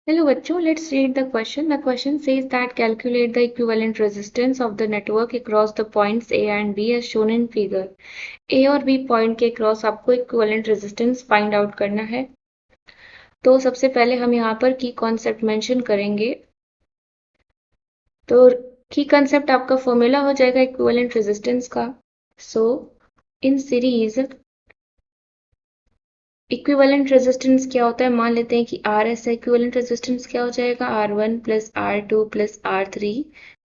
Hello बच्चों, let's read the question. The question says that calculate the equivalent resistance of the network across the points A and B as shown in figure. A और B point के cross आपको equivalent resistance find out करना है। तो सबसे पहले हम यहाँ पर की कॉन्सेप्ट मेंशन करेंगे। तो की कॉन्सेप्ट आपका फॉर्मूला हो जाएगा इक्विवेलेंट रेजिस्टेंस का। सो इन सीरीज इक्विवेलेंट रेजिस्टेंस क्या होता है, मान लेते हैं कि आर एस है। इक्विवेलेंट रेजिस्टेंस क्या हो जाएगा, R1 plus R2 plus R3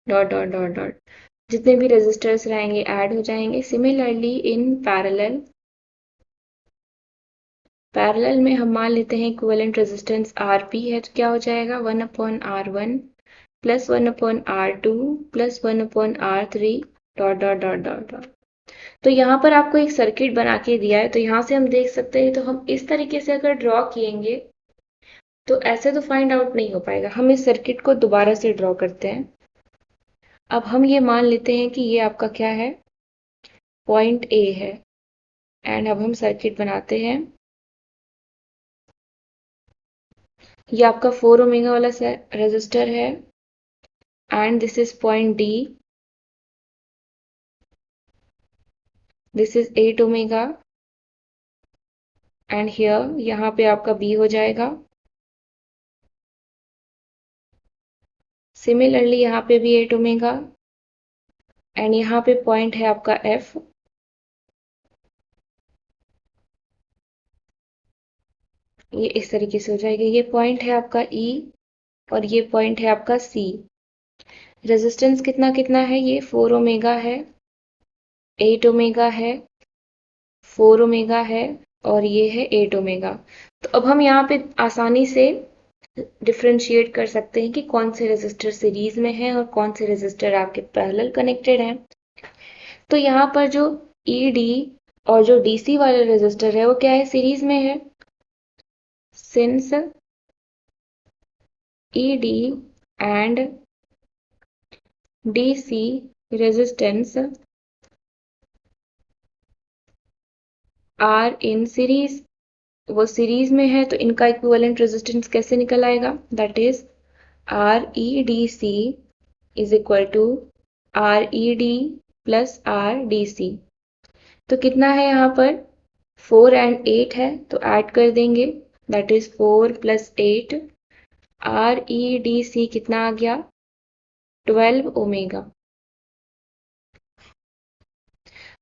dot dot dot dot, जितने भी रेजिस्टर्स रहेंगे ऐड हो जाएंगे। सिमिलरली इन पैरेलल में हम मान लेते हैं इक्विवेलेंट रेजिस्टेंस Rp है, तो क्या हो जाएगा 1/R1 plus 1/R2 plus 1/R3 dot dot dot dot dot. तो यहाँ पर आपको एक सर्किट बना के दिया है, तो यहाँ से हम देख सकते हैं। तो हम इस तरीके से अगर ड्रॉ किएंगे तो ऐसे तो फाइंड आउट नहीं हो पाएगा। हम इस सर्किट को दोबारा से ड्रॉ करते हैं। अब हम ये मान लेते हैं कि ये आपका क्या है, पॉइंट ए है। एंड अब हम सर्किट बनाते हैं। ये आपका 4 ओमेगा वाला रेजिस्टर है and this is point D, this is 8 omega and here यहाँ पे आपका बी हो जाएगा। सिमिलरली यहाँ पे भी 8 ओमेगा एंड यहाँ पे पॉइंट है आपका एफ। ये इस तरीके से हो जाएगा। ये पॉइंट है आपका ई और ये पॉइंट है आपका सी। रेजिस्टेंस कितना कितना है, ये 4 ओमेगा है, 8 ओमेगा है, 4 ओमेगा है और ये है 8 ओमेगा। तो अब हम यहाँ पे आसानी से डिफ्रेंशिएट कर सकते हैं कि कौन से रेजिस्टर सीरीज में है और कौन से रेजिस्टर आपके पैरेलल कनेक्टेड हैं। तो यहाँ पर जो ईडी और जो डीसी वाला रेजिस्टर है वो क्या है, सीरीज में है। Since ED and DC resistance are in series, वो सीरीज में है तो इनका इक्विवेलेंट रेजिस्टेंस कैसे निकल आएगा, that is R E D C is equal to R E D plus R D C. तो कितना है यहाँ पर, 4 एंड 8 है तो ऐड कर देंगे, that is 4 plus 8। R E D C कितना आ गया, 12 ओमेगा।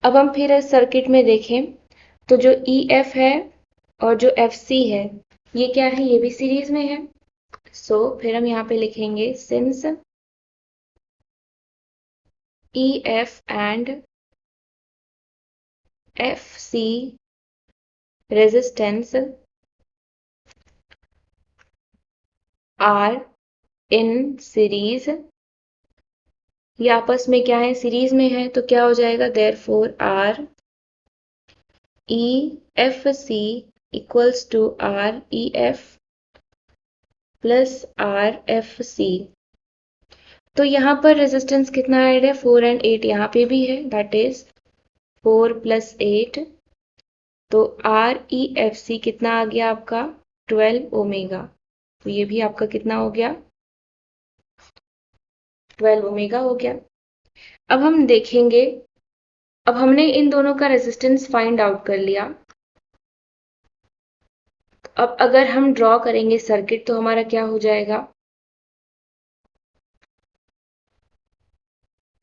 अब हम फिर इस सर्किट में देखें तो जो ई एफ है और जो एफ सी है ये क्या है, ये भी सीरीज में है। सो फिर हम यहाँ पे लिखेंगे since E F and F C resistance are in series, ये आपस में क्या है, सीरीज में है। तो क्या हो जाएगा, therefore R E F C equals to R E F plus R F C. तो यहाँ पर रेजिस्टेंस कितना ऐड है, 4 एंड 8 यहाँ पे भी है, दैट इज 4 प्लस 8। तो आर ई एफ सी कितना आ गया आपका, 12 ओमेगा। तो ये भी आपका कितना हो गया, 12 ओमेगा हो गया। अब हम देखेंगे, अब हमने इन दोनों का रेजिस्टेंस फाइंड आउट कर लिया। अब अगर हम ड्रॉ करेंगे सर्किट तो हमारा क्या हो जाएगा,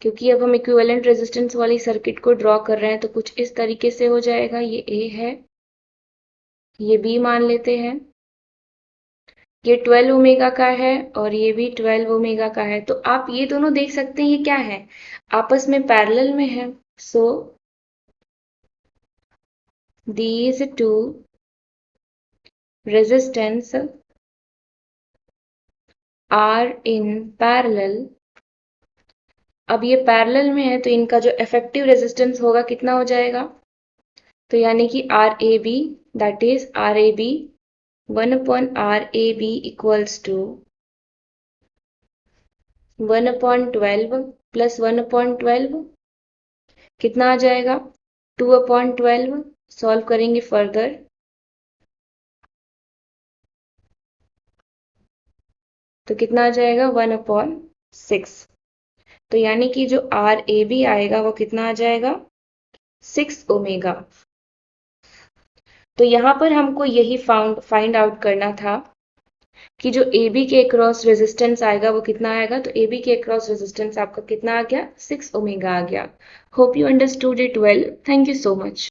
क्योंकि अब हम इक्विवेलेंट रेजिस्टेंस वाली सर्किट को ड्रॉ कर रहे हैं तो कुछ इस तरीके से हो जाएगा। ये ए है, ये बी मान लेते हैं, ये 12 ओमेगा का है और ये भी 12 ओमेगा का है। तो आप ये दोनों देख सकते हैं ये क्या है, आपस में पैरेलल में है। सो these two resistance are in parallel। अब ये पैरेलल में है तो इनका जो इफेक्टिव रेजिस्टेंस होगा कितना हो जाएगा, तो यानी कि R A B, that is R A B 1/R AB equals to 1/12 plus 1/12 कितना आ जाएगा, 2/12। सॉल्व करेंगे फर्दर तो कितना आ जाएगा 1/6। तो यानी कि जो आर ए बी आएगा वो कितना आ जाएगा 6 ओमेगा। तो यहाँ पर हमको यही फाइंड आउट करना था कि जो ए बी के क्रॉस रेजिस्टेंस आएगा वो कितना आएगा। तो ए बी के क्रॉस रेजिस्टेंस आपका कितना आ गया 6 ओमेगा आ गया। Hope you understood it well. Thank you so much.